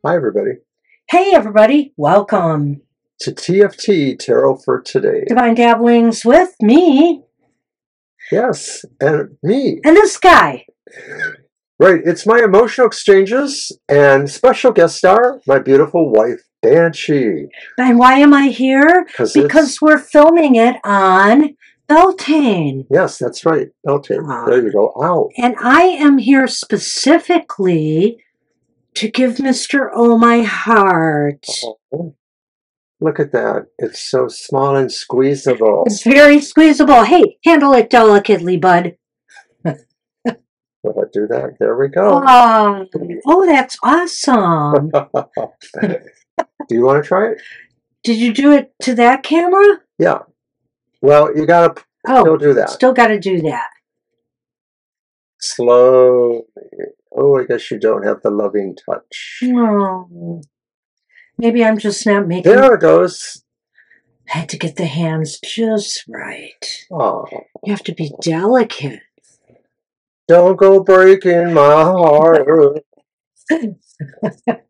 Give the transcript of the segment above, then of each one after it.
Hi, everybody. Hey, everybody. Welcome to TFT Tarot for Today. Divine Dabblings with me. Yes, and me. And this guy. Right, it's my emotional exchanges and special guest star, my beautiful wife, Banshee. And why am I here? Because we're filming it on Beltane. Yes, that's right, Beltane. There you go. Ow. And I am here specifically to give Mr. O my heart. Oh, look at that. It's so small and squeezable. It's very squeezable. Hey, handle it delicately, bud. Will I do that? There we go. Oh, that's awesome. Do you want to try it? Did you do it to that camera? Yeah. Well, you got to still do that. Still got to do that. Slowly. Oh, I guess you don't have the loving touch. No. Maybe I'm just not making... There it goes. I had to get the hands just right. Oh. You have to be delicate. Don't go breaking my heart.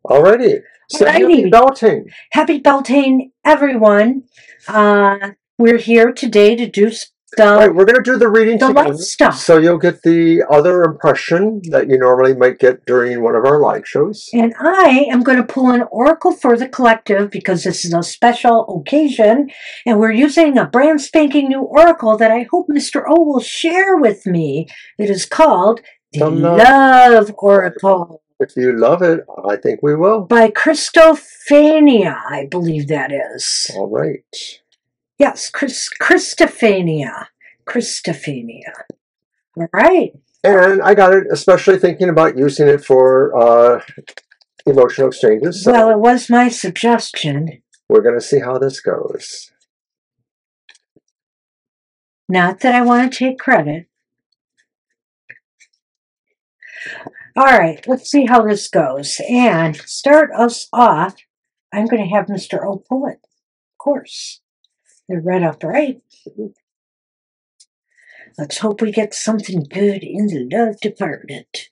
Alrighty. So happy Beltane. Happy Beltane, everyone. We're here today to do stuff. Right, we're going to do the reading together, stuff. So you'll get the other impression that you normally might get during one of our live shows. And I am going to pull an oracle for the collective because this is a special occasion. And we're using a brand spanking new oracle that I hope Mr. O will share with me. It is called the Love Oracle. If you love it, I think we will. By Christophania, I believe that is. All right. Yes, Christophania. Christophania. All right. And I got it, especially thinking about using it for emotional exchanges. So well, it was my suggestion. We're going to see how this goes. Not that I want to take credit. All right, let's see how this goes. And to start us off, I'm going to have Mr. O pull it, of course. They're read up, right? Let's hope we get something good in the love department.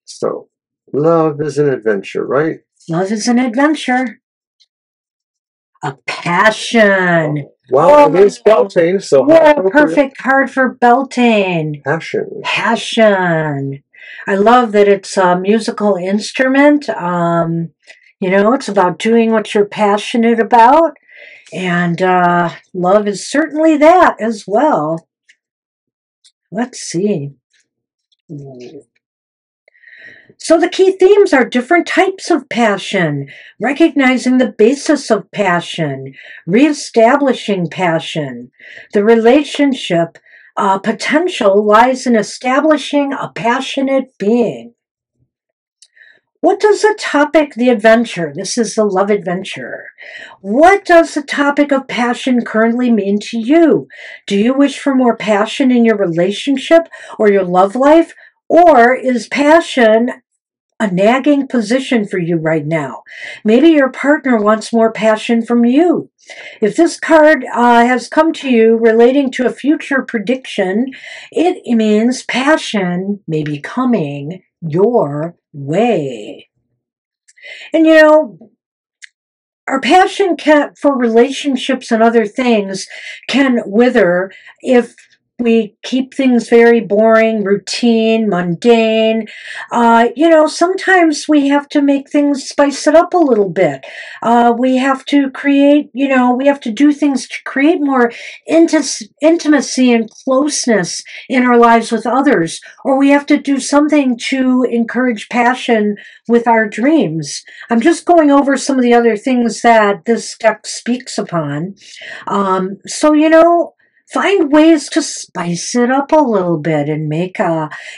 So, love is an adventure, right? Love is an adventure. A passion. Well, it is Beltane, so... What a perfect card for Beltane. Passion. Passion. I love that it's a musical instrument. You know, it's about doing what you're passionate about. And love is certainly that as well. Let's see. So the key themes are different types of passion, recognizing the basis of passion, reestablishing passion. The relationship potential lies in establishing a passionate being. What does the topic, the adventure, this is the love adventure. What does the topic of passion currently mean to you? Do you wish for more passion in your relationship or your love life? Or is passion a nagging position for you right now? Maybe your partner wants more passion from you. If this card has come to you relating to a future prediction, it means passion may be coming your way. And you know, our passion for relationships and other things can wither if we keep things very boring, routine, mundane. You know, sometimes we have to make things, spice it up a little bit. We have to create, you know, we have to do things to create more intimacy and closeness in our lives with others. Or we have to do something to encourage passion with our dreams. I'm just going over some of the other things that this deck speaks upon. So, you know, find ways to spice it up a little bit and make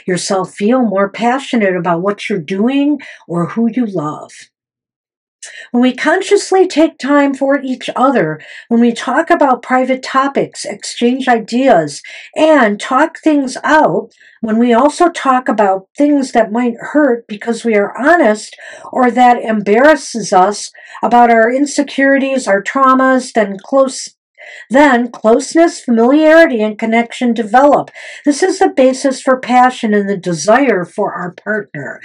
yourself feel more passionate about what you're doing or who you love. When we consciously take time for each other, when we talk about private topics, exchange ideas, and talk things out, when we also talk about things that might hurt because we are honest or that embarrasses us about our insecurities, our traumas, then closeness, familiarity, and connection develop. This is the basis for passion and the desire for our partner.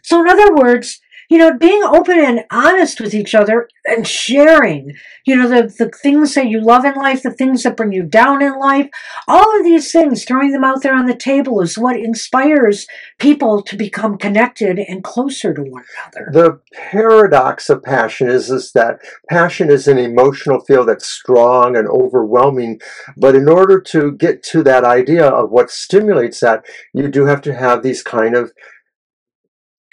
So in other words, being open and honest with each other and sharing, the things that you love in life, the things that bring you down in life, all of these things, throwing them out there on the table is what inspires people to become connected and closer to one another. The paradox of passion is that passion is an emotional field that's strong and overwhelming, but in order to get to that idea of what stimulates that, you do have to have these kind of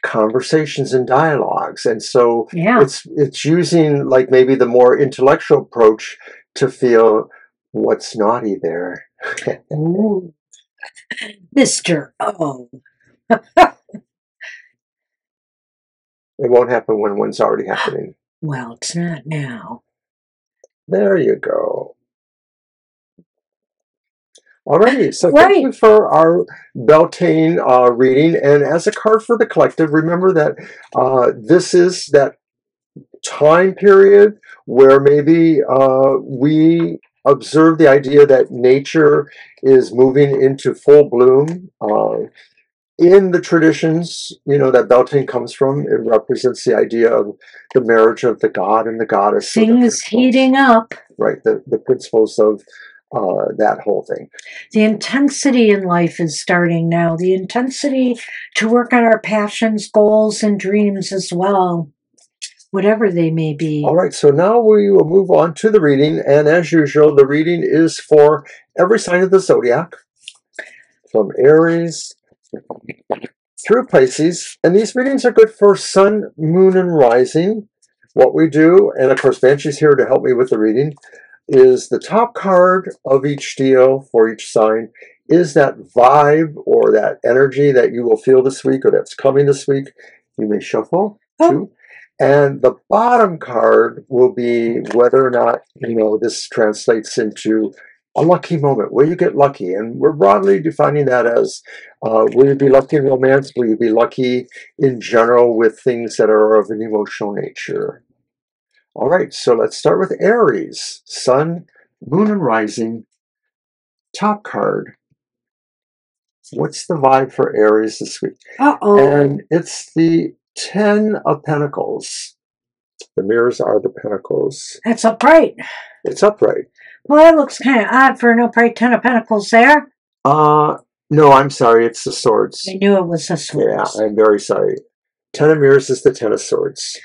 conversations and dialogues, and so it's using like maybe the more intellectual approach to feel what's naughty there. Ooh. Mr. O. It won't happen when one's already happening. Well, it's not now. There you go. Alrighty, so thank you for our Beltane reading. And as a card for the collective, remember that this is that time period where maybe we observe the idea that nature is moving into full bloom. In the traditions, that Beltane comes from, it represents the idea of the marriage of the god and the goddess. Things heating up. Right, the principles of that whole thing. The intensity in life is starting now. The intensity to work on our passions, goals, and dreams as well, whatever they may be. All right, so now we will move on to the reading. And as usual, the reading is for every sign of the zodiac, from Aries through Pisces. And these readings are good for sun, moon, and rising. What we do, and of course Banshee's here to help me with the reading, is the top card of each deal for each sign is that vibe or that energy that you will feel this week or that's coming this week. You may shuffle too. And the bottom card will be whether or not, this translates into a lucky moment. Will you get lucky? And we're broadly defining that as, will you be lucky in romance? Will you be lucky in general with things that are of an emotional nature? All right, so let's start with Aries. Sun, moon, and rising. Top card. What's the vibe for Aries this week? And it's the 10 of Pentacles. The mirrors are the Pentacles. That's upright. It's upright. Well, that looks kind of odd for an upright 10 of Pentacles there. No, I'm sorry. It's the Swords. I knew it was the Swords. Yeah, I'm very sorry. 10 of Mirrors is the 10 of Swords.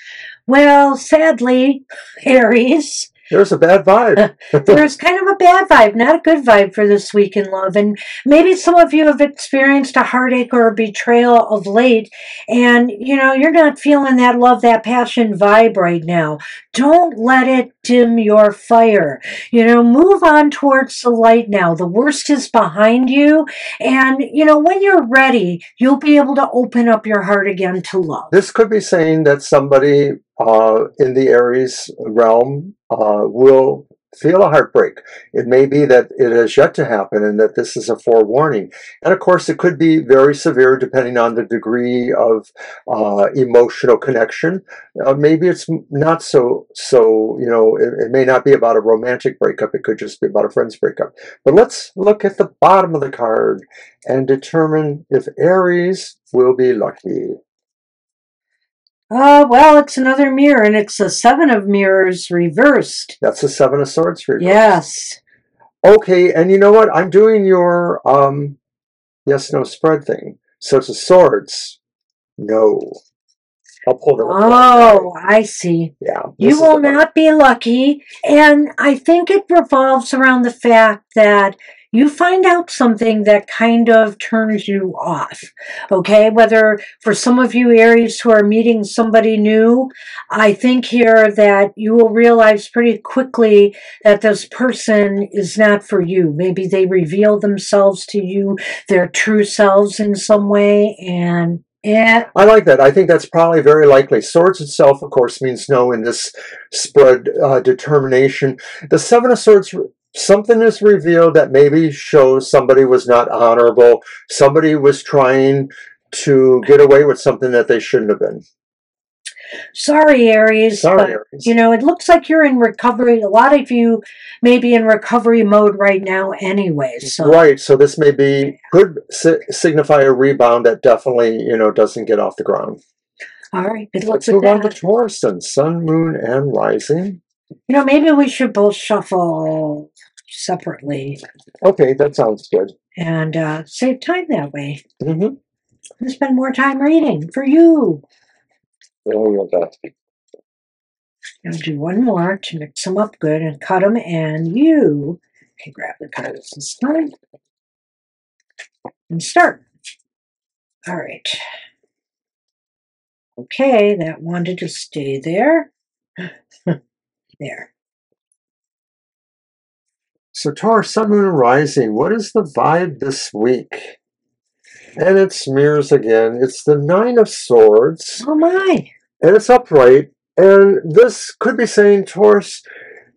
Well, sadly, Aries, there's a bad vibe. There's kind of a bad vibe, not a good vibe for this week in love. And maybe some of you have experienced a heartache or a betrayal of late. And, you're not feeling that love, that passion vibe right now. Don't let it dim your fire. Move on towards the light now. The worst is behind you. And, when you're ready, you'll be able to open up your heart again to love. This could be saying that somebody in the Aries realm will feel a heartbreak. It may be that it has yet to happen and that this is a forewarning. And of course, it could be very severe depending on the degree of emotional connection. Maybe it's not so, it may not be about a romantic breakup. It could just be about a friend's breakup. But let's look at the bottom of the card and determine if Aries will be lucky. Well, it's another mirror, and it's the 7 of Mirrors reversed. That's the 7 of Swords reversed. Yes. Okay, and you know what? I'm doing your yes/no spread thing. So it's a Swords. No. I'll pull them up. Oh, I see. Yeah. You will not be lucky, and I think it revolves around the fact that you find out something that kind of turns you off, okay? Whether for some of you Aries who are meeting somebody new, I think here that you will realize pretty quickly that this person is not for you. Maybe they reveal themselves to you, their true selves in some way, and yeah. I like that. I think that's probably very likely. Swords itself, of course, means no in this spread determination. The 7 of Swords, something is revealed that maybe shows somebody was not honorable. Somebody was trying to get away with something that they shouldn't have been. Sorry, Aries. Sorry, Aries. It looks like you're in recovery. A lot of you may be in recovery mode right now anyway. So. Right. So this may be could signify a rebound that definitely, doesn't get off the ground. All right, good luck Let's with move on to that. Taurus then. Sun, Moon, and Rising. You know, maybe we should both shuffle separately Okay, that sounds good. and save time that way. Mm-hmm. And spend more time reading for you. Oh, that. I'll do one more to mix them up good and cut them, and you can grab the cards this time and start. All right. Okay, that wanted to stay there. There. So Taurus, Sun, Moon, and Rising, what is the vibe this week? And it's mirrors again. It's the Nine of Swords. Oh my. And it's upright. And this could be saying, Taurus,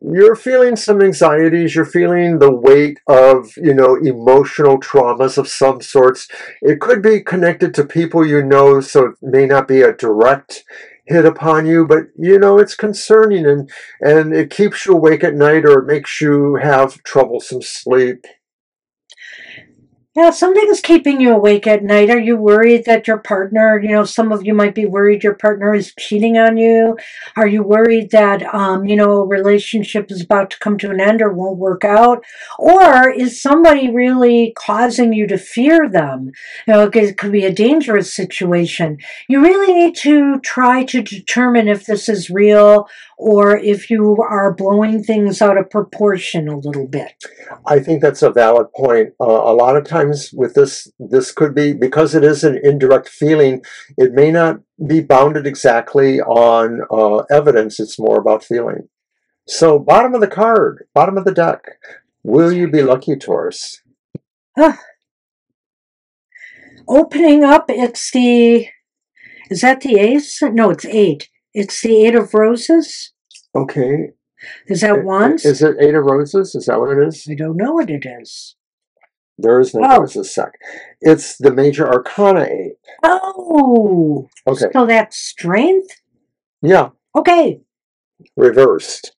you're feeling some anxieties. You're feeling the weight of, emotional traumas of some sorts. It could be connected to people you know, so it may not be a direct hit upon you, but it's concerning and it keeps you awake at night, or it makes you have troublesome sleep. Yeah, something's keeping you awake at night. Are you worried that your partner, some of you might be worried your partner is cheating on you? Are you worried that, a relationship is about to come to an end or won't work out? Or is somebody really causing you to fear them? It could be a dangerous situation. You really need to try to determine if this is real or if you are blowing things out of proportion a little bit. I think that's a valid point. A lot of times with this could be, because it is an indirect feeling, it may not be bounded exactly on evidence. It's more about feeling. So bottom of the card, bottom of the deck, will you be lucky, Taurus? Opening up, is that the ace? No, it's 8. It's the 8 of roses. Okay. Is that wands? Is it 8 of roses? Is that what it is? I don't know what it is. There is no roses sec. It's the major arcana 8. Oh. Okay. So that's strength? Yeah. Okay. Reversed.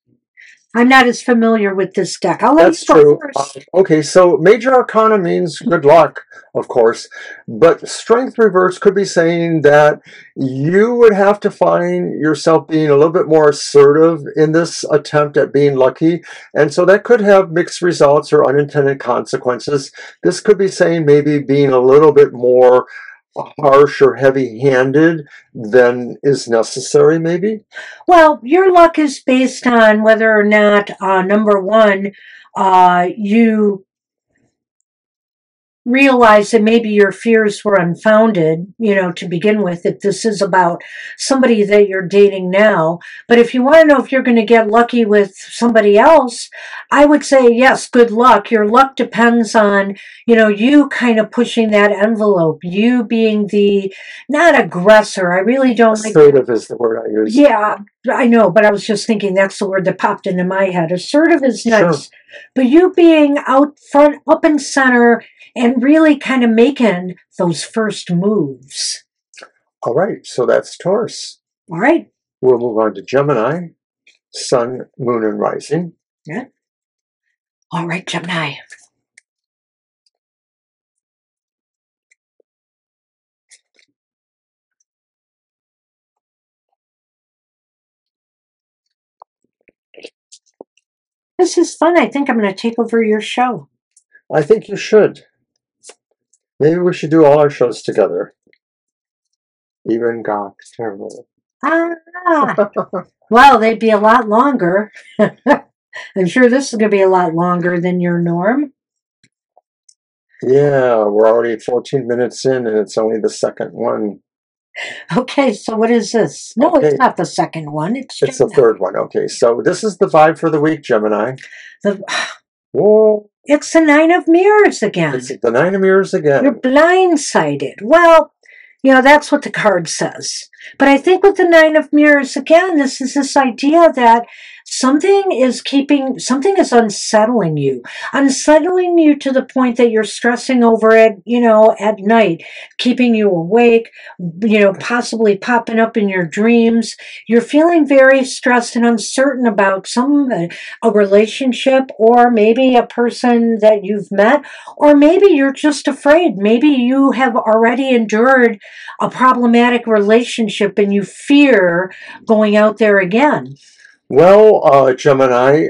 I'm not as familiar with this deck. I'll let you go first. Okay, so major arcana means good luck, of course, but strength reverse could be saying that you would have to find yourself being a little bit more assertive in this attempt at being lucky, and so that could have mixed results or unintended consequences. This could be saying maybe being a little bit more harsh or heavy-handed than is necessary, maybe? Well, your luck is based on whether or not, number one, you realize that maybe your fears were unfounded, to begin with, if this is about somebody that you're dating now. But if you want to know if you're going to get lucky with somebody else, I would say, yes, good luck. Your luck depends on, you kind of pushing that envelope, you being the, not aggressor. I really don't assertive is the word I use. Yeah, I know, but I was just thinking that's the word that popped into my head. Assertive is nice. Sure. But you being out front, up and center, and really kind of making those first moves. All right, so that's Taurus. All right. We'll move on to Gemini, Sun, Moon, and Rising. Yeah. All right, Gemini. This is fun. I think I'm going to take over your show. I think you should. Maybe we should do all our shows together. Even God, terrible. Well, they'd be a lot longer. I'm sure this is going to be a lot longer than your norm. Yeah, we're already 14 minutes in, and it's only the second one. Okay, so what is this? No, okay. It's not the second one. It's the third one. Okay, so this is the vibe for the week, Gemini. Whoa. It's the Nine of Mirrors again. It's the Nine of Mirrors again. You're blindsided. Well, that's what the card says. But I think with the Nine of Mirrors again, this is this idea that something is unsettling you to the point that you're stressing over it, at night, keeping you awake, possibly popping up in your dreams. You're feeling very stressed and uncertain about a relationship, or maybe a person that you've met, or maybe you're just afraid. Maybe you have already endured a problematic relationship and you fear going out there again. Well, Gemini,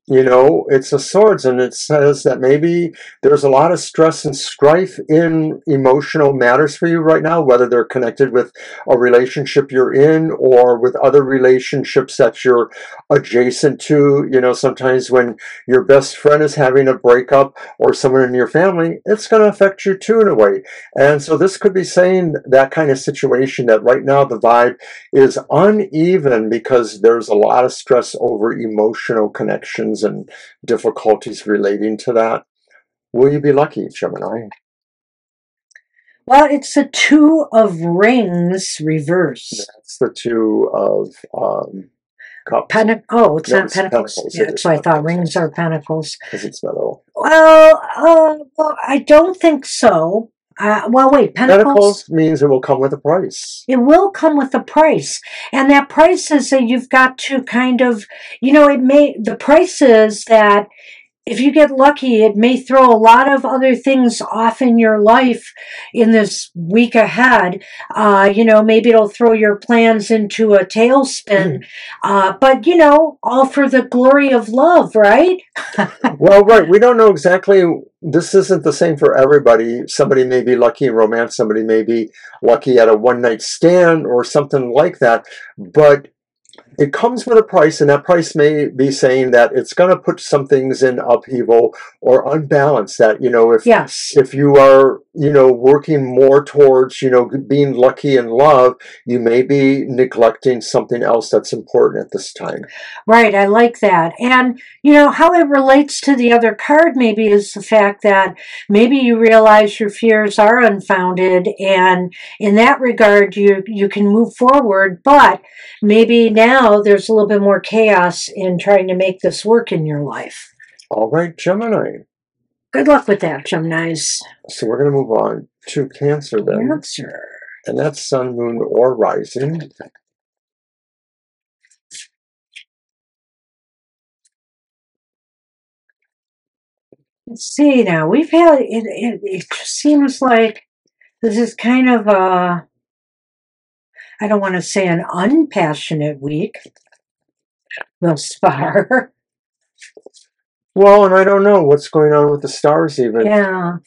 it's a swords, and it says that maybe there's a lot of stress and strife in emotional matters for you right now, whether they're connected with a relationship you're in or with other relationships that you're adjacent to. Sometimes when your best friend is having a breakup or someone in your family, it's going to affect you too in a way. And so this could be saying that kind of situation, that right now the vibe is uneven because there's a lot of stress over emotional connections and difficulties relating to that. Will you be lucky, Gemini? Well, it's the Two of Rings reverse. That's the Two of Cups. It's not Pentacles. Yeah, so I thought Rings are Pentacles. Because it's metal. Well, I don't think so. Wait, Pentacles means it will come with a price. It will come with a price. And that price is that you've got to kind of, the price is that if you get lucky, it may throw a lot of other things off in your life in this week ahead. Maybe it'll throw your plans into a tailspin. But, all for the glory of love, right? Well, right. We don't know exactly. This isn't the same for everybody. Somebody may be lucky in romance. Somebody may be lucky at a one-night stand or something like that. But it comes with a price, and that price may be saying that it's going to put some things in upheaval or unbalance. That, if you are, working more towards, being lucky in love, you may be neglecting something else that's important at this time. Right, I like that. And, how it relates to the other card maybe is the fact that maybe you realize your fears are unfounded, and in that regard, you can move forward, but maybe now there's a little bit more chaos in trying to make this work in your life. All right, Gemini. Good luck with that, Geminis. So we're going to move on to Cancer then. Cancer. And that's Sun, Moon, or Rising. Let's see now. We've had, it seems like this is kind of a, I don't want to say an unpassionate week thus far. Well, and I don't know what's going on with the stars even. Yeah.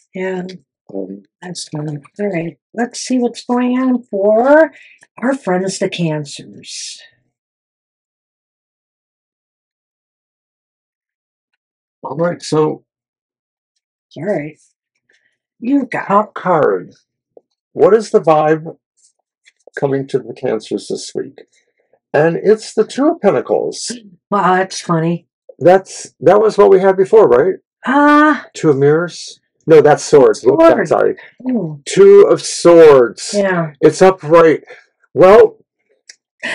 That's funny. All right. Let's see what's going on for our friends, the Cancers. All right. So. All right. You got top card. What is the vibe coming to the Cancers this week? And it's the Two of Pentacles. Wow, that's funny. That was what we had before, right? Two of Mirrors. No, that's Swords. Oops, I'm sorry. Two of Swords. Yeah. It's upright. Well,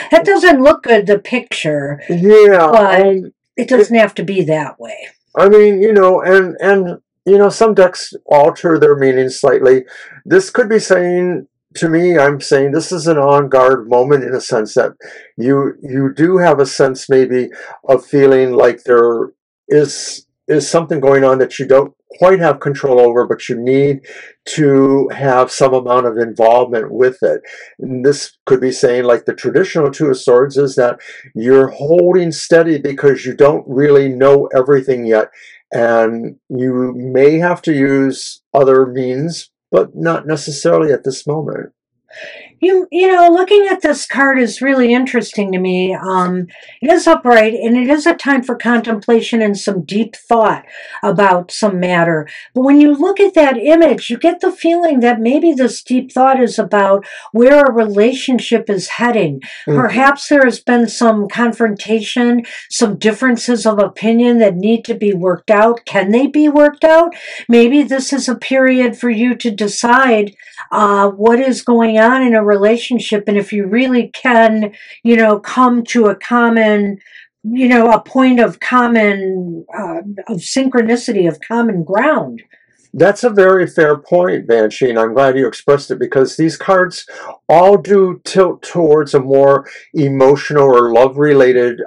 that doesn't look good, the picture. Yeah. But it doesn't have to be that way. I mean, and some decks alter their meaning slightly. This could be saying, to me, I'm saying this is an on-guard moment in a sense that you do have a sense maybe of feeling like there is something going on that you don't quite have control over, but you need to have some amount of involvement with it. And this could be saying, like the traditional Two of Swords, is that you're holding steady because you don't really know everything yet, and you may have to use other means, but not necessarily at this moment. Looking at this card is really interesting to me. It is upright, and it is a time for contemplation and some deep thought about some matter. But when you look at that image, you get the feeling that maybe this deep thought is about where a relationship is heading. Mm-hmm. Perhaps there has been some confrontation, some differences of opinion that need to be worked out. Can they be worked out? Maybe this is a period for you to decide what is going on in a relationship, and if you really can, come to a common a point of common, of synchronicity, of common ground. That's a very fair point, Banshee, and I'm glad you expressed it, because these cards all do tilt towards a more emotional or love-related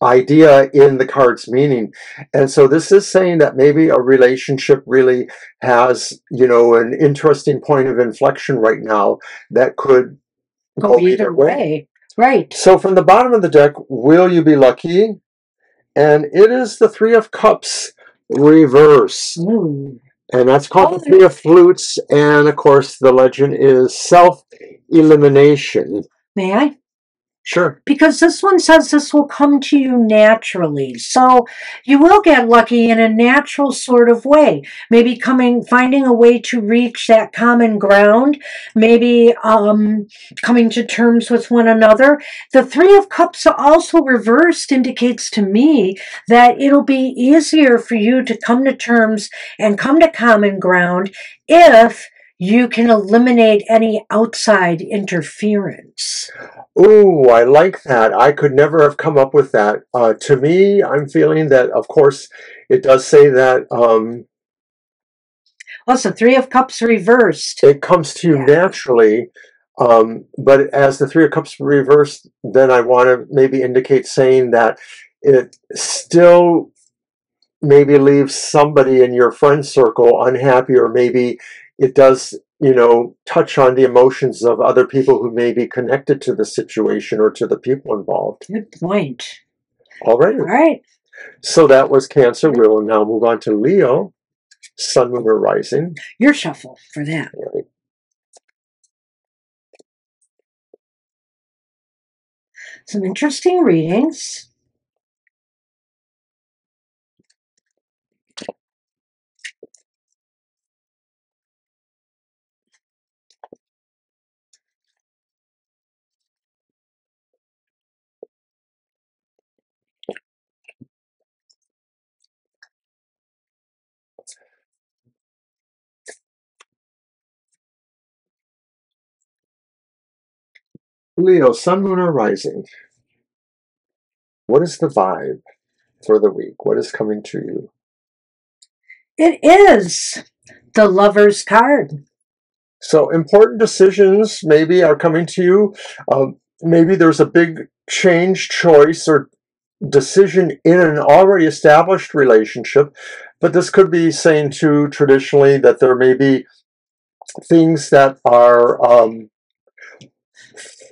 idea in the card's meaning. And so this is saying that maybe a relationship really has, an interesting point of inflection right now that could go either way. Right. So from the bottom of the deck, will you be lucky? And it is the Three of Cups reverse. Ooh. And that's called the Three of Flutes. And of course, the legend is self-elimination. May I? Sure. Because this one says this will come to you naturally. So you will get lucky in a natural sort of way. Maybe finding a way to reach that common ground. Maybe coming to terms with one another. The Three of Cups also reversed indicates to me that it'll be easier for you to come to terms and come to common ground if you can eliminate any outside interference. Ooh, I like that. I could never have come up with that. To me, I'm feeling that, of course, it does say that... well, it's the Three of Cups reversed. It comes to you naturally, but as the Three of Cups reversed, then I want to maybe indicate saying that it still maybe leaves somebody in your friend circle unhappy, or maybe it does, touch on the emotions of other people who may be connected to the situation or to the people involved. Good point. All right. All right. So that was Cancer. We will now move on to Leo, Sun, Moon, or Rising. Your shuffle for that. Right. Some interesting readings. Leo, Sun, Moon, or Rising. What is the vibe for the week? What is coming to you? It is the Lover's card. So important decisions maybe are coming to you. Maybe there's a big change, choice, or decision in an already established relationship. But this could be saying too, traditionally, that there may be things that are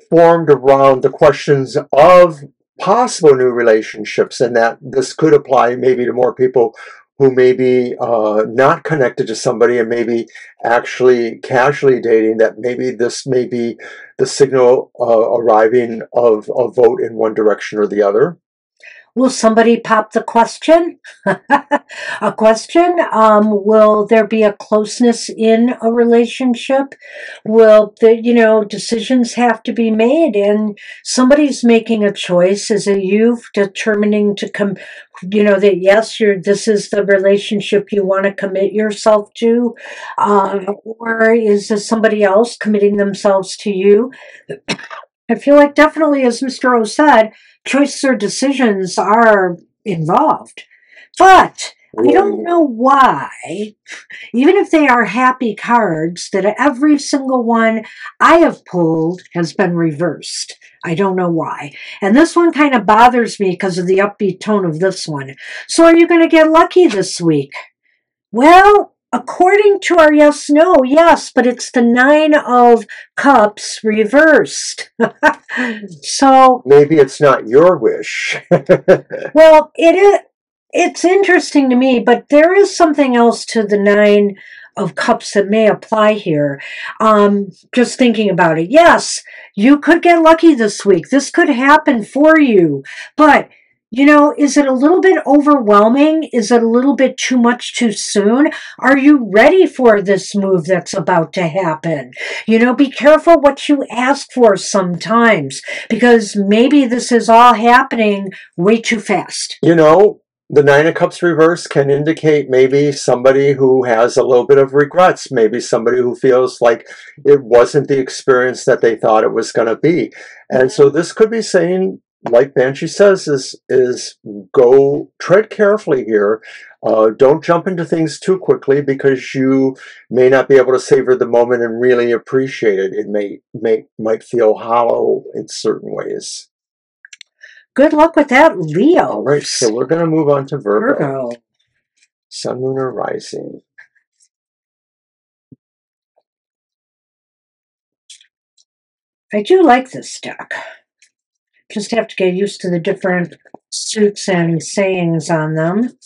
formed around the questions of possible new relationships, and that this could apply maybe to more people who may be not connected to somebody and maybe actually casually dating, that maybe this may be the signal arriving of a vote in one direction or the other. Will somebody pop the question? A question? Will there be a closeness in a relationship? Will the, decisions have to be made, and somebody's making a choice? Is it you determining to come, that yes, this is the relationship you want to commit yourself to? Or is this somebody else committing themselves to you? I feel like definitely, as Mr. O said, choices or decisions are involved. But I don't know why, even if they are happy cards, that every single one I have pulled has been reversed. I don't know why. And this one kind of bothers me because of the upbeat tone of this one. So are you going to get lucky this week? Well, according to our yes/no, yes, but it's the Nine of Cups reversed. So maybe it's not your wish. well, it's interesting to me, but there is something else to the Nine of Cups that may apply here. Just thinking about it. Yes, you could get lucky this week. This could happen for you, but is it a little bit overwhelming? Is it a little bit too much too soon? Are you ready for this move that's about to happen? Be careful what you ask for sometimes, because maybe this is all happening way too fast. The Nine of Cups reverse can indicate maybe somebody who has a little bit of regrets, maybe somebody who feels like it wasn't the experience that they thought it was going to be. And so this could be saying, like Banshee says, is go tread carefully here. Don't jump into things too quickly because you may not be able to savor the moment and really appreciate it. It might feel hollow in certain ways. Good luck with that, Leo. All right, so we're going to move on to Virgo. Virgo. Sun, Moon, or Rising. I do like this deck. Just have to get used to the different suits and sayings on them.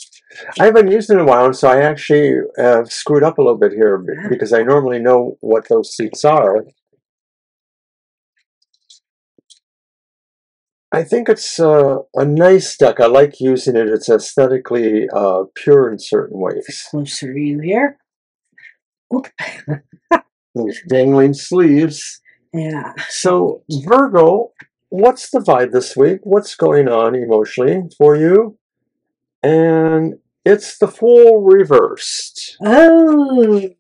I haven't used it in a while, so I actually screwed up a little bit here because I normally know what those suits are. I think it's a nice deck. I like using it. It's aesthetically pure in certain ways. Closer to you here. Oop. Those dangling sleeves. Yeah. So, Virgo, what's the vibe this week? What's going on emotionally for you? And it's the Fool reversed. Oh.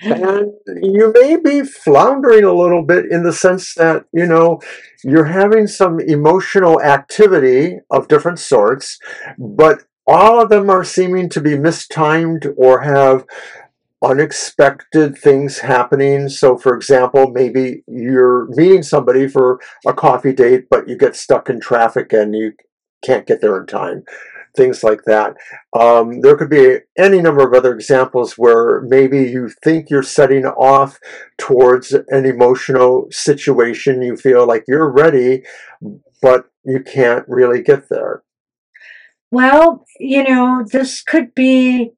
And you may be floundering a little bit in the sense that, you know, you're having some emotional activity of different sorts, but all of them are seeming to be mistimed or have unexpected things happening. So, for example, maybe you're meeting somebody for a coffee date, but you get stuck in traffic and you can't get there in time. Things like that. There could be any number of other examples where maybe you think you're setting off towards an emotional situation. You feel like you're ready, but you can't really get there. Well, you know, this could be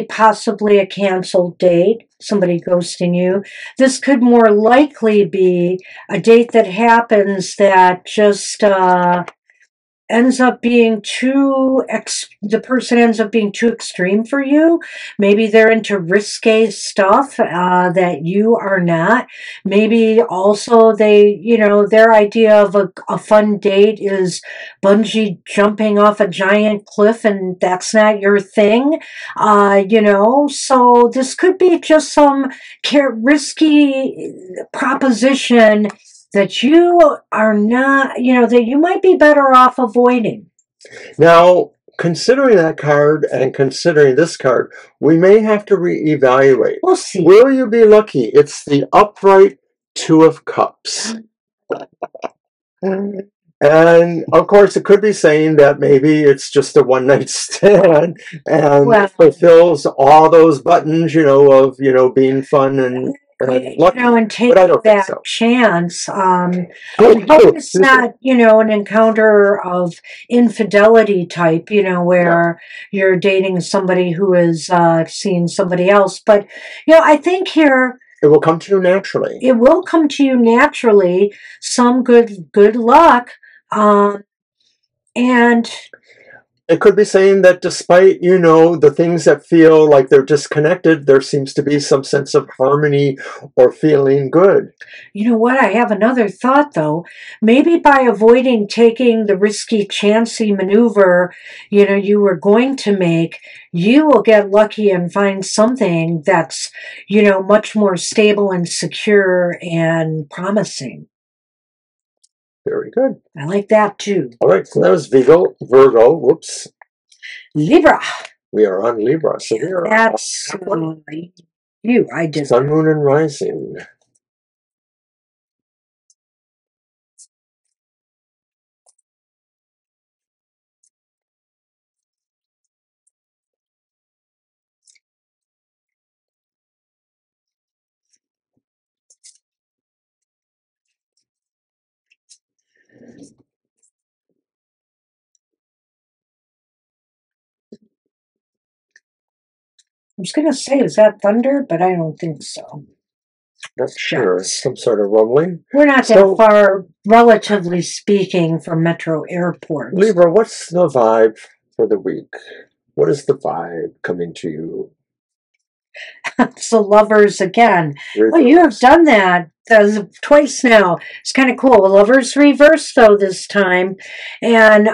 possibly a canceled date, somebody ghosting you. This could more likely be a date that happens that just ends up being the person ends up being too extreme for you. Maybe they're into risque stuff that you are not. Maybe also they, you know, their idea of a fun date is bungee jumping off a giant cliff, and that's not your thing. You know, so this could be just some risky proposition that you are not, you know, that you might be better off avoiding. Now, considering that card and considering this card, we may have to reevaluate. We'll see. Will you be lucky? It's the upright Two of Cups. And of course, it could be saying that maybe it's just a one-night stand and fulfills all those buttons, you know, of, you know, being fun and lucky. You know, and take that chance. I hope it's not, you know, an encounter of infidelity type, you know, where you're dating somebody who is seeing somebody else. But, you know, I think here it will come to you naturally. It will come to you naturally. Some good luck. And it could be saying that despite, you know, the things that feel like they're disconnected, there seems to be some sense of harmony or feeling good. You know what? I have another thought, though. Maybe by avoiding taking the risky, chancy maneuver, you know, you were going to make, you will get lucky and find something that's, you know, much more stable and secure and promising. Very good. I like that too. All right, so that was Virgo. Whoops. Libra. We are on Libra. So that's you. I did. Sun, Moon, and Rising. I was going to say, is that thunder? But I don't think so. Not sure. Some sort of rumbling. We're not that far, relatively speaking, from metro airports. Libra, what's the vibe for the week? What is the vibe coming to you? It's the Lovers again. Well, you have done that twice now. It's kind of cool. Lovers reversed, though, this time. And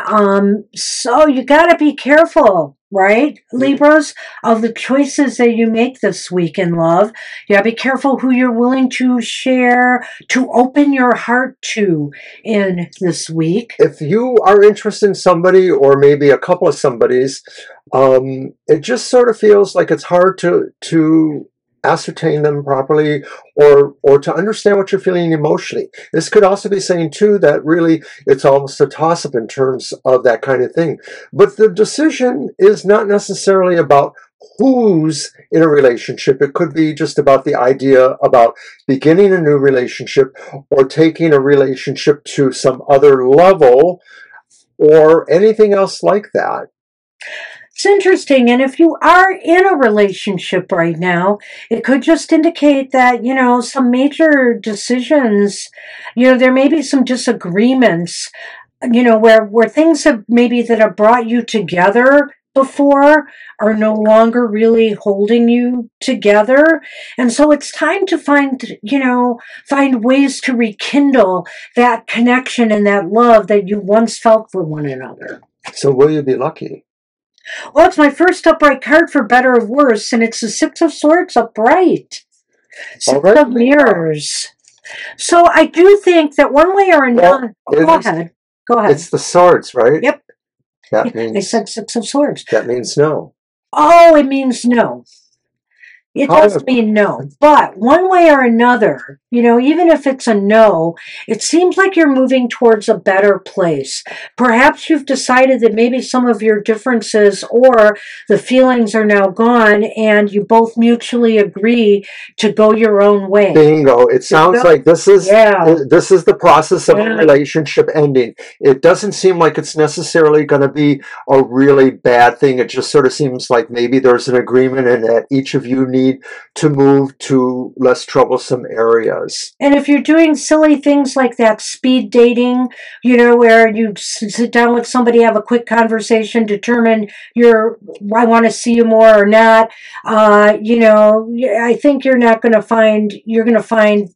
so you got to be careful. right, Libras, of the choices that you make this week in love. You gotta be careful who you're willing to share, to open your heart to in this week. If you are interested in somebody, or maybe a couple of somebodies, it just sort of feels like it's hard to ascertain them properly, or to understand what you're feeling emotionally. This could also be saying too that really it's almost a toss-up in terms of that kind of thing. But the decision is not necessarily about who's in a relationship. It could be just about the idea about beginning a new relationship, or taking a relationship to some other level, or anything else like that. It's interesting. And if you are in a relationship right now, it could just indicate that, some major decisions, there may be some disagreements, where things have maybe that have brought you together before are no longer really holding you together. And so it's time to find ways to rekindle that connection and that love that you once felt for one another. So will you be lucky? Well, it's my first upright card, for better or worse, and it's the Six of Swords upright. Six of Mirrors. So I do think that one way or another... Go ahead. It's the swords, right? Yep. That means... They said Six of Swords. That means no. Oh, it means no. It does mean no. But one way or another, even if it's a no, it seems like you're moving towards a better place. Perhaps you've decided that maybe some of your differences or the feelings are now gone, and you both mutually agree to go your own way. Bingo. It sounds like this is the process of a relationship ending. It doesn't seem like it's necessarily going to be a really bad thing. It just sort of seems like maybe there's an agreement, and that each of you need to move to less troublesome areas. And if you're doing silly things like that speed dating, where you sit down with somebody, have a quick conversation, determine I want to see you more or not, I think you're going to find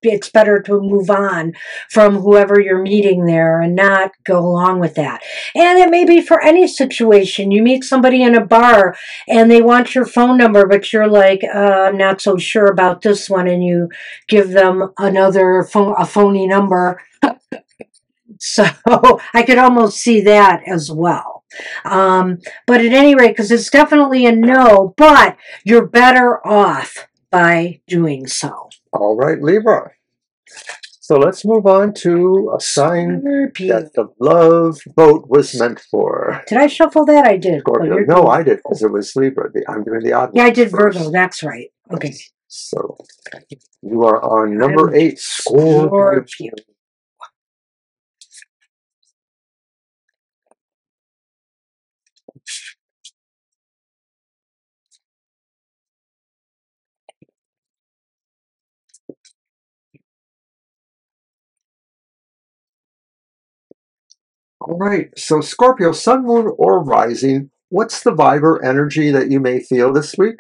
it's better to move on from whoever you're meeting there and not go along with that. And it may be for any situation. You meet somebody in a bar and they want your phone number, but you're like, I'm not so sure about this one, and you give them a phony number. So I could almost see that as well. But at any rate, because it's definitely a no, but you're better off by doing so. All right, Libra. So let's move on to a sign that the love boat was meant for. Did I shuffle that? I did. Scorpio. No, I did, because it was Libra. I'm doing the odd one. Yeah, I did first. Virgo. That's right. Okay. So you are on number 8, Scorpio. All right, so Scorpio, sun, moon, or rising, what's the vibe or energy that you may feel this week?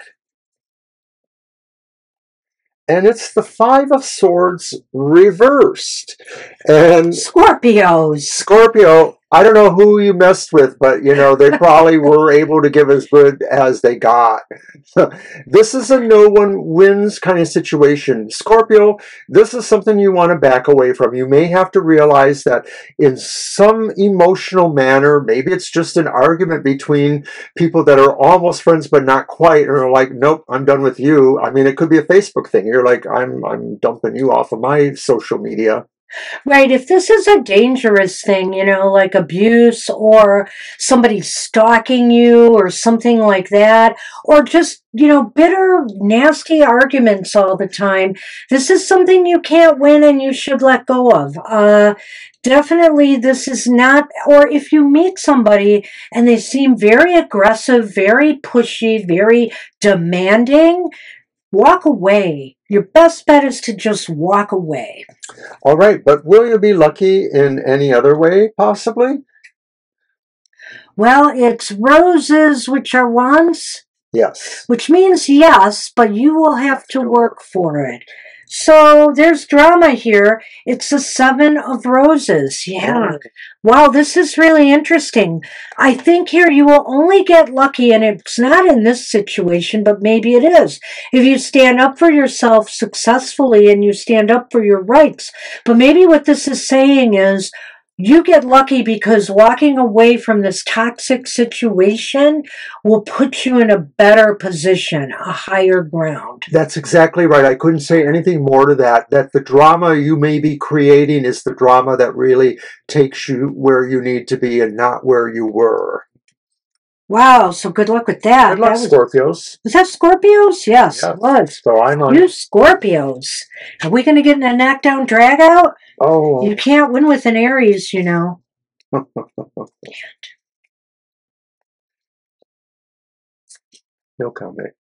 And it's the 5 of Swords reversed. And Scorpio, I don't know who you messed with, but they probably were able to give as good as they got. This is a no one wins kind of situation. Scorpio, this is something you want to back away from. You may have to realize that in some emotional manner, maybe it's just an argument between people that are almost friends but not quite, and are like, nope, I'm done with you. I mean, it could be a Facebook thing. You're like, I'm dumping you off of my social media. Right. If this is a dangerous thing, like abuse, or somebody stalking you or something like that, or just, bitter, nasty arguments all the time, this is something you can't win and you should let go of. Definitely this is not, or if you meet somebody and they seem very aggressive, very pushy, very demanding, walk away. Your best bet is to just walk away. All right, but will you be lucky in any other way, possibly? Well, it's roses, which are wands. Yes. Which means yes, but you will have to work for it. So there's drama here. It's the Seven of Roses. Yeah. Wow, this is really interesting. I think here you will only get lucky, and it's not in this situation, but maybe it is, if you stand up for yourself successfully and you stand up for your rights. But maybe what this is saying is you get lucky because walking away from this toxic situation will put you in a better position, a higher ground. That's exactly right. I couldn't say anything more to that. That the drama you may be creating is the drama that really takes you where you need to be and not where you were. Wow, so good luck with that. Good luck, Scorpios. Was that Scorpios? Yes, it was. So I'm on. You Scorpios. Are we going to get in a knockdown drag out? Oh. You can't win with an Aries, you know. No comment.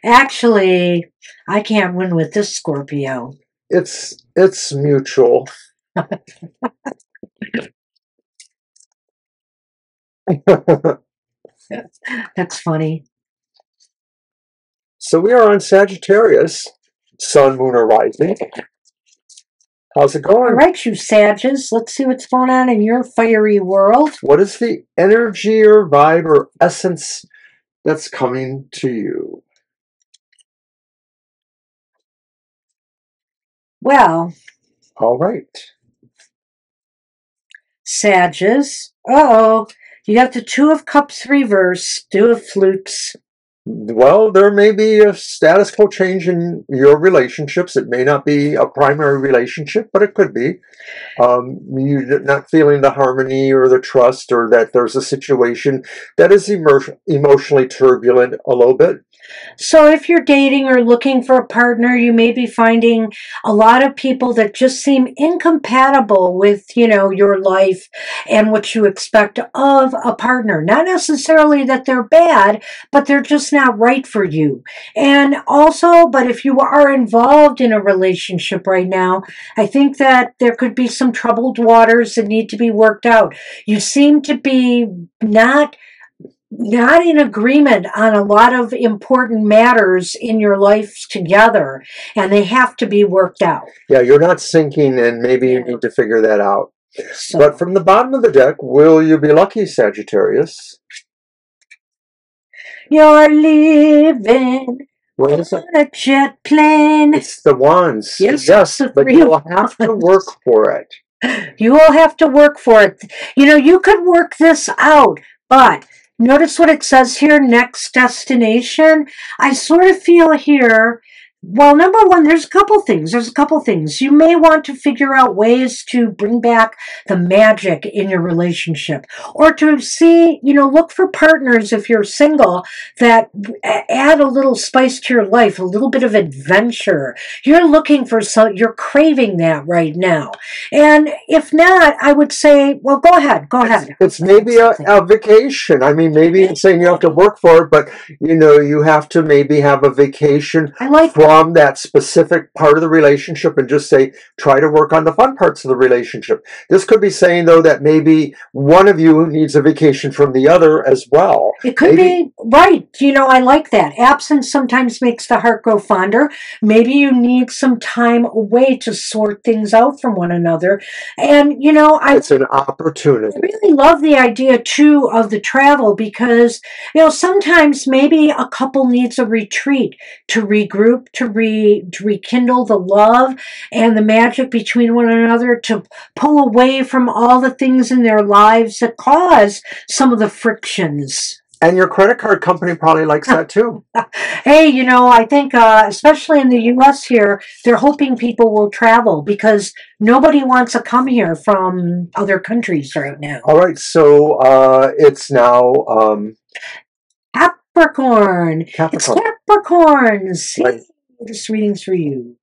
Actually, I can't win with this Scorpio. It's mutual. That's funny. So we are on Sagittarius, Sun, Moon, or Rising. How's it going? All right, you Sages. Let's see what's going on in your fiery world. What is the energy or vibe or essence that's coming to you? Well. All right. Sages. Uh-oh. You got the Two of Cups reversed. Two of Flutes. Well, there may be a status quo change in your relationships. It may not be a primary relationship, but it could be. You're not feeling the harmony or the trust, or that there's a situation that is emotionally turbulent a little bit. So if you're dating or looking for a partner, you may be finding a lot of people that just seem incompatible with, you know, your life and what you expect of a partner. Not necessarily that they're bad, but they're just not right for you. And also, but if you are involved in a relationship right now, I think that there could be some troubled waters that need to be worked out. You seem to be not in agreement on a lot of important matters in your life together, and they have to be worked out. Yeah, you're not syncing, and maybe you need to figure that out. So, but from the bottom of the deck, will you be lucky, Sagittarius? You're living what is on a jet plane. It's the Wands. Yes, but you will have to work for it. You will have to work for it. You know, you could work this out, but notice what it says here, next destination. I sort of feel here, well, number one, there's a couple things. You may want to figure out ways to bring back the magic in your relationship, or to see, you know, look for partners if you're single that add a little spice to your life, a little bit of adventure. You're looking for you're craving that right now. And if not, I would say, well, go ahead. It's maybe a vacation. I mean, maybe it's saying you have to work for it, but, you know, you have to maybe have a vacation from that specific part of the relationship and just say, try to work on the fun parts of the relationship. This could be saying, though, that maybe one of you needs a vacation from the other as well. It could be, right. You know, I like that. Absence sometimes makes the heart grow fonder. Maybe you need some time away to sort things out from one another. And, you know, it's an opportunity. I really love the idea, too, of the travel because, you know, sometimes maybe a couple needs a retreat to regroup, to rekindle the love and the magic between one another, to pull away from all the things in their lives that cause some of the frictions. And your credit card company probably likes that too. Hey, you know, I think especially in the U.S. here, they're hoping people will travel because nobody wants to come here from other countries right now. All right, so it's now Capricorn. It's Capricorns. Right. This reading's for you.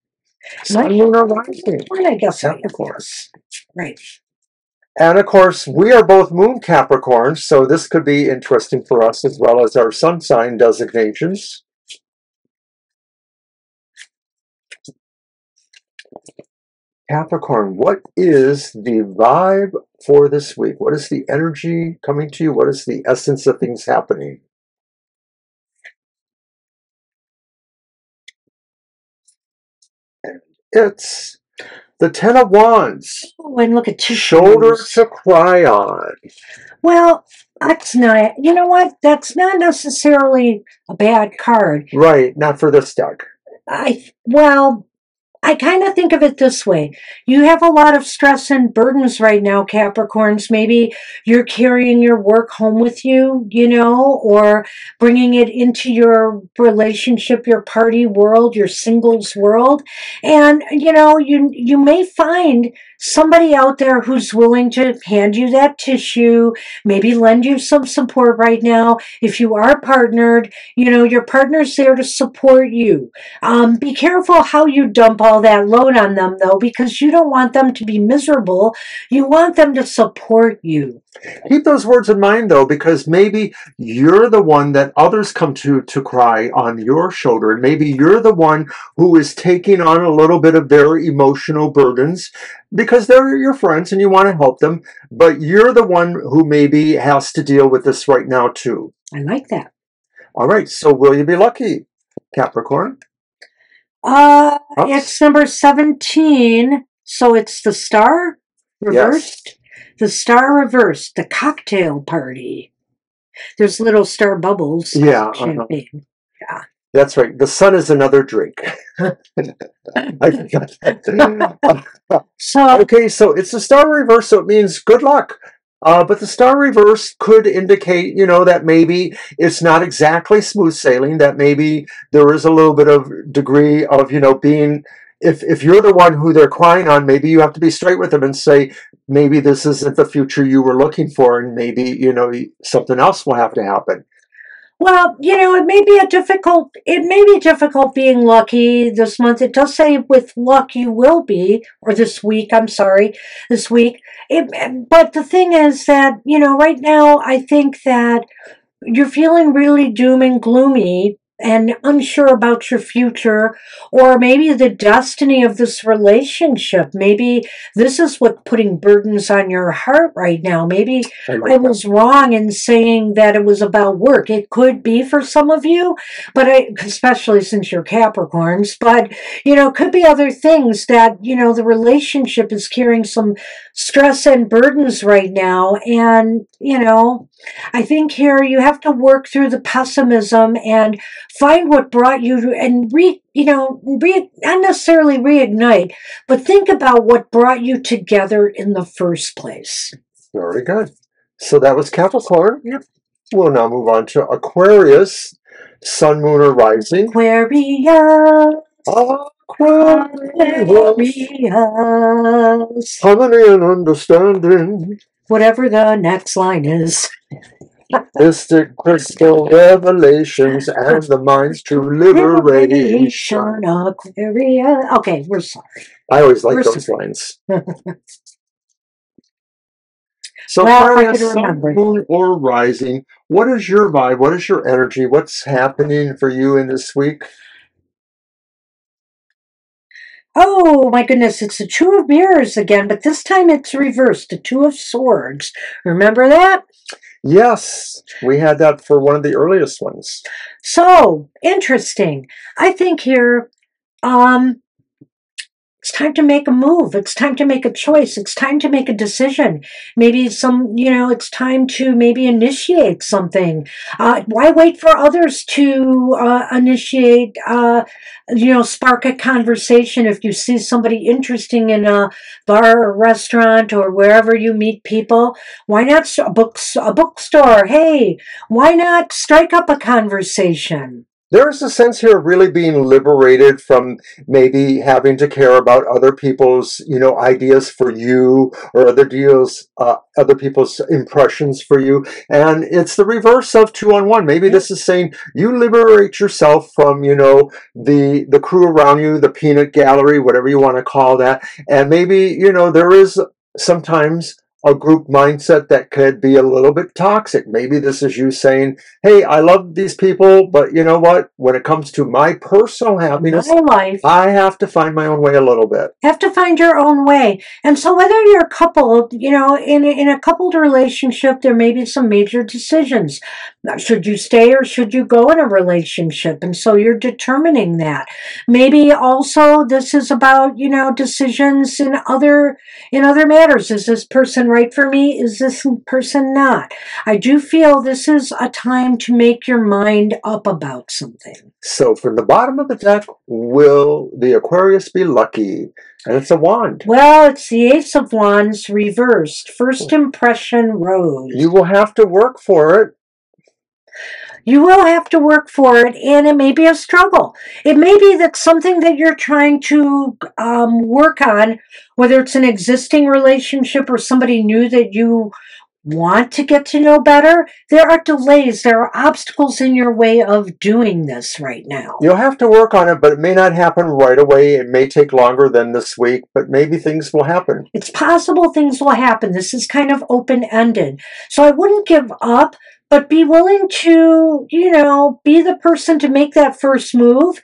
Sun, Moon, or Rising. I guess Capricorns. Right. And of course, we are both Moon Capricorns, so this could be interesting for us as well as our sun sign designations. Capricorn, what is the vibe for this week? What is the energy coming to you? What is the essence of things happening? It's the Ten of Wands. Oh, and look at tissues. Shoulder to cry on. Well, that's not, you know what? That's not necessarily a bad card. Right, not for this deck. Well, I kind of think of it this way. You have a lot of stress and burdens right now, Capricorns. Maybe you're carrying your work home with you, you know, or bringing it into your relationship, your party world, your singles world. And, you know, you may find somebody out there who's willing to hand you that tissue, maybe lend you some support right now. If you are partnered, you know, your partner's there to support you. Be careful how you dump all that load on them, though, because you don't want them to be miserable. You want them to support you. Keep those words in mind, though, because maybe you're the one that others come to cry on your shoulder. And maybe you're the one who is taking on a little bit of their emotional burdens because they're your friends and you want to help them. But you're the one who maybe has to deal with this right now, too. I like that. All right. So will you be lucky, Capricorn? It's number 17. So it's the star reversed. Yes. The star reversed, the cocktail party. There's little star bubbles. Yeah. Champagne. Yeah. That's right. The sun is another drink. I forgot that. Okay, so it's the star reverse, so it means good luck. But the star reverse could indicate, you know, that maybe it's not exactly smooth sailing, that maybe there is a little bit of degree of, you know, being, if you're the one who they're crying on, maybe you have to be straight with them and say, maybe this isn't the future you were looking for, and maybe, you know, something else will have to happen. Well, you know, it may be difficult being lucky this month. It does say with luck you will be, or this week, this week. But the thing is that, you know, right now I think that you're feeling really doom and gloomy and unsure about your future, or maybe the destiny of this relationship. Maybe this is what's putting burdens on your heart right now. Maybe I was wrong in saying that it was about work. It could be for some of you, but especially since you're Capricorns, but, you know, it could be other things that, you know, the relationship is carrying some stress and burdens right now. And, you know, I think here you have to work through the pessimism and find what brought you to, and not necessarily reignite, but think about what brought you together in the first place. Very good. So that was Capricorn. Yep. We'll now move on to Aquarius, Sun, Moon, or Rising. Aquarius. Harmony and understanding. Whatever the next line is. Mystic crystal revelations and the mind's true liberation. Aquarius. Okay, we're sorry. I always like those lines. So, Aquarius, Sun, Moon, or Rising, what is your vibe? What is your energy? What's happening for you in this week? Oh, my goodness, it's the Two of Mirrors again, but this time it's reversed, the Two of Swords. Remember that? Yes, we had that for one of the earliest ones. So, interesting. I think here, it's time to make a move. It's time to make a choice. It's time to make a decision. Maybe it's time to maybe initiate something. Why wait for others to initiate, spark a conversation? If you see somebody interesting in a bar or restaurant or wherever you meet people, why not a bookstore? Hey, why not strike up a conversation? There's a sense here of really being liberated from maybe having to care about other people's, ideas for you, or other people's impressions for you. And it's the reverse of 2-on-1. Maybe this is saying you liberate yourself from, the crew around you, the peanut gallery, whatever you want to call that. And maybe, there is sometimes a group mindset that could be a little bit toxic. Maybe this is you saying, hey, I love these people, but you know what? When it comes to my personal happiness, my life, I have to find my own way a little bit. Have to find your own way. And so whether you're coupled, in a coupled relationship, there may be some major decisions. Should you stay or should you go in a relationship? And so you're determining that. Maybe also this is about, you know, decisions in other matters. Is this person right for me? Is this person not? I do feel this is a time to make your mind up about something. So from the bottom of the deck, will the Aquarius be lucky? And it's a wand. Well, it's the Ace of Wands reversed. First impression rose. You will have to work for it. You will have to work for it, and it may be a struggle. It may be that something that you're trying to work on, whether it's an existing relationship or somebody new that you want to get to know better, there are delays, there are obstacles in your way of doing this right now. You'll have to work on it, but it may not happen right away. It may take longer than this week, but maybe things will happen. It's possible things will happen. This is kind of open-ended. So I wouldn't give up, but be willing to, you know, be the person to make that first move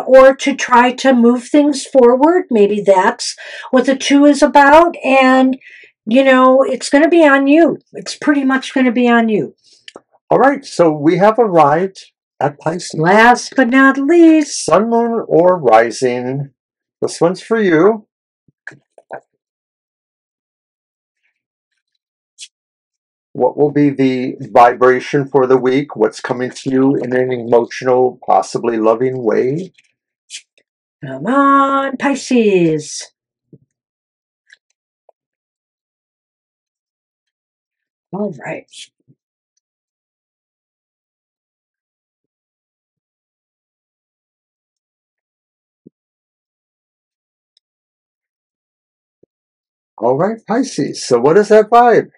or to try to move things forward. Maybe that's what the 2 is about. And, you know, it's going to be on you. It's pretty much going to be on you. All right. So we have arrived at Pisces. Last but not least, Sun, Moon, or Rising. This one's for you. What will be the vibration for the week? What's coming to you in an emotional, possibly loving way? come on, Pisces. All right. All right, Pisces. So what is that vibe?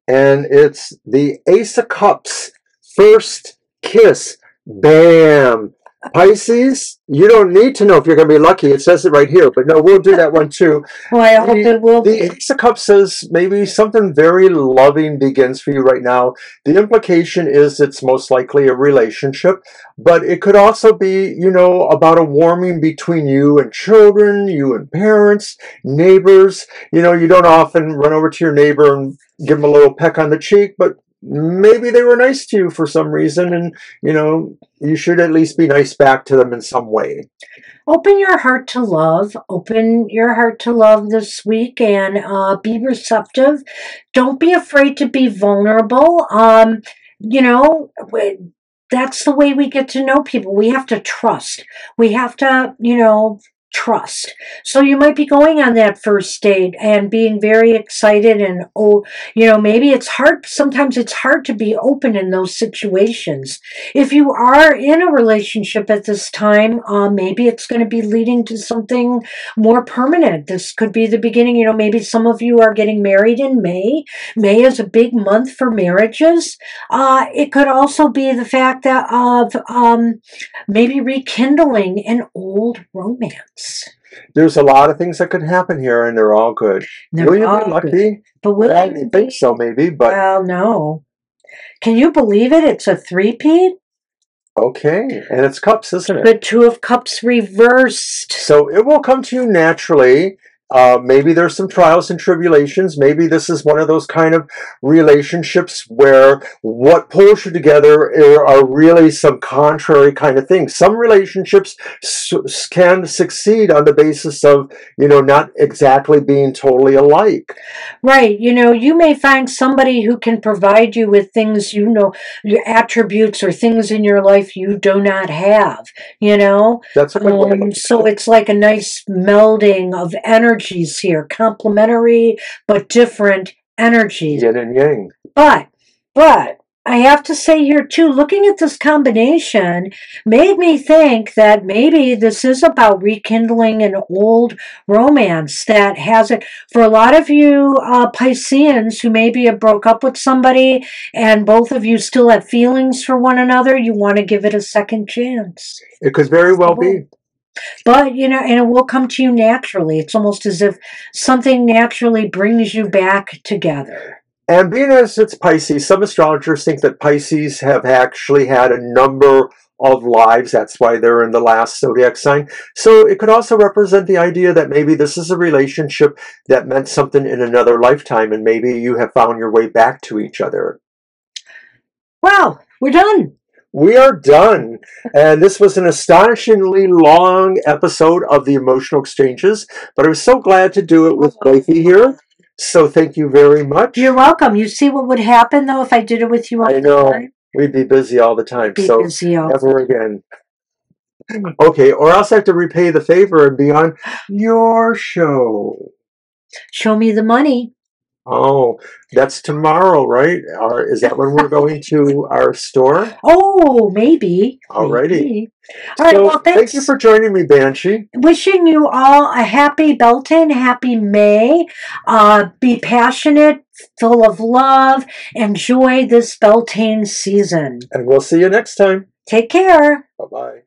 And it's the Ace of Cups. First kiss. Bam. Pisces, you don't need to know if you're going to be lucky. It says it right here, but no, we'll do that one too. Well, I hope it will be. The Ace of Cups says maybe something very loving begins for you right now. The implication is it's most likely a relationship, but it could also be, you know, about a warming between you and children, you and parents, neighbors. You know, you don't often run over to your neighbor and give them a little peck on the cheek, but maybe they were nice to you for some reason, and, you know, you should at least be nice back to them in some way. Open your heart to love. Open your heart to love this week and be receptive. Don't be afraid to be vulnerable. You know, that's the way we get to know people. We have to trust. We have to, you know, trust. So you might be going on that first date and being very excited and, oh, you know, maybe it's hard. Sometimes it's hard to be open in those situations. If you are in a relationship at this time, maybe it's going to be leading to something more permanent. This could be the beginning. You know, maybe some of you are getting married in May. May is a big month for marriages. It could also be the fact that of maybe rekindling an old romance. There's a lot of things that could happen here, and they're all good. Will you be lucky? But will I think so, maybe, but... Well, no. Can you believe it? It's a three-peat? Okay, and it's cups, isn't it? The 2 of Cups reversed. So it will come to you naturally. Maybe there's some trials and tribulations. Maybe this is one of those kind of relationships where what pulls you together are really some contrary kind of things. Some relationships can succeed on the basis of, you know, not exactly being totally alike. Right. You know, you may find somebody who can provide you with things, you know, your attributes or things in your life you do not have, you know. That's a good way. So it's like a nice melding of energies here, complementary but different energies. Yin and yang. But I have to say here too, looking at this combination made me think that maybe this is about rekindling an old romance that has it. For a lot of you Pisceans who maybe have broke up with somebody and both of you still have feelings for one another, you want to give it a second chance. It could very well be. But, you know, and it will come to you naturally. It's almost as if something naturally brings you back together. And being as it's Pisces, some astrologers think that Pisces have actually had a number of lives. That's why they're in the last zodiac sign. So it could also represent the idea that maybe this is a relationship that meant something in another lifetime, and maybe you have found your way back to each other. Wow, we're done. We are done. And this was an astonishingly long episode of the Emotional Exchanges, but I was so glad to do it with both of you here. So thank you very much. You're welcome. You see what would happen, though, if I did it with you all I know. We'd be busy all the time. So never again. Okay, or else I have to repay the favor and be on your show. Show me the money. Oh, that's tomorrow, right? Or is that when we're going to our store? Oh, maybe. Alrighty. Maybe. All right, So, well, thanks. thank you for joining me, Banshee. Wishing you all a happy Beltane, happy May. Be passionate, full of love. Enjoy this Beltane season. And we'll see you next time. Take care. Bye-bye.